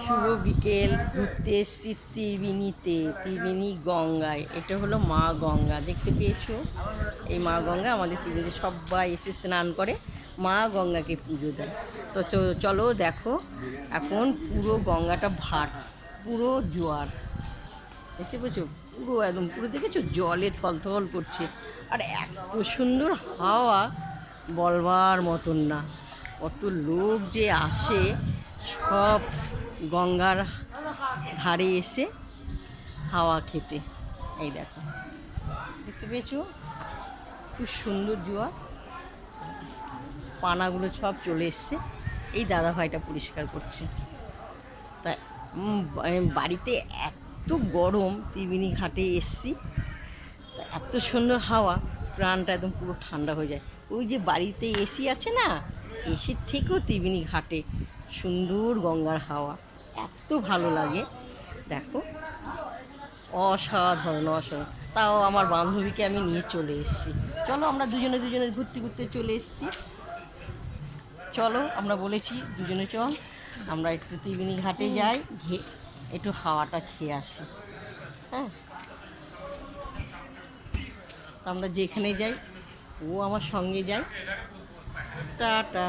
শুভ বিকেল, ঘুরতে এসছি ত্রিবেণী গঙ্গায়। এটা হলো মা গঙ্গা, দেখতে পেয়েছো? এই মা গঙ্গা আমাদের ত্রিবেণীতে সবাই এসে স্নান করে, মা গঙ্গাকে পুজো দেয়। তো চলো দেখো, এখন পুরো গঙ্গাটা ভাট, পুরো জোয়ার, দেখতে পেয়েছো? পুরো একদম পুরো দেখেছো, জলে থলথল করছে। আর এত সুন্দর হাওয়া, বলবার মতন না। কত লোক যে আসে, সব গঙ্গার ধারে এসে হাওয়া খেতে। এই দেখো, দেখতে পেয়েছো? খুব সুন্দর জোয়ার, পানাগুলো সব চলে এসছে। এই দাদা ভাইটা পরিষ্কার করছে। তা বাড়িতে এত গরম, ত্রিবেণী ঘাটে এসছি, তা এত সুন্দর হাওয়া, প্রাণটা একদম পুরো ঠান্ডা হয়ে যায়। ওই যে বাড়িতে এসি আছে না, এসির থেকেও ত্রিবেণী ঘাটে সুন্দর গঙ্গার হাওয়া এত ভালো লাগে। দেখো, অসাধারণ অসাধারণ। তাও আমার বান্ধবীকে আমি নিয়ে চলে এসেছি। চলো, আমরা দুজনে দুজনে ঘুরতে ঘুরতে চলে এসেছি। চলো, আমরা বলেছি দুজনে চল, আমরা একটু ত্রিবেণী ঘাটে যাই, একটু হাওয়াটা খেয়ে আসি। হ্যাঁ, আমরা যেখানে যাই ও আমার সঙ্গে যায়। টাটা।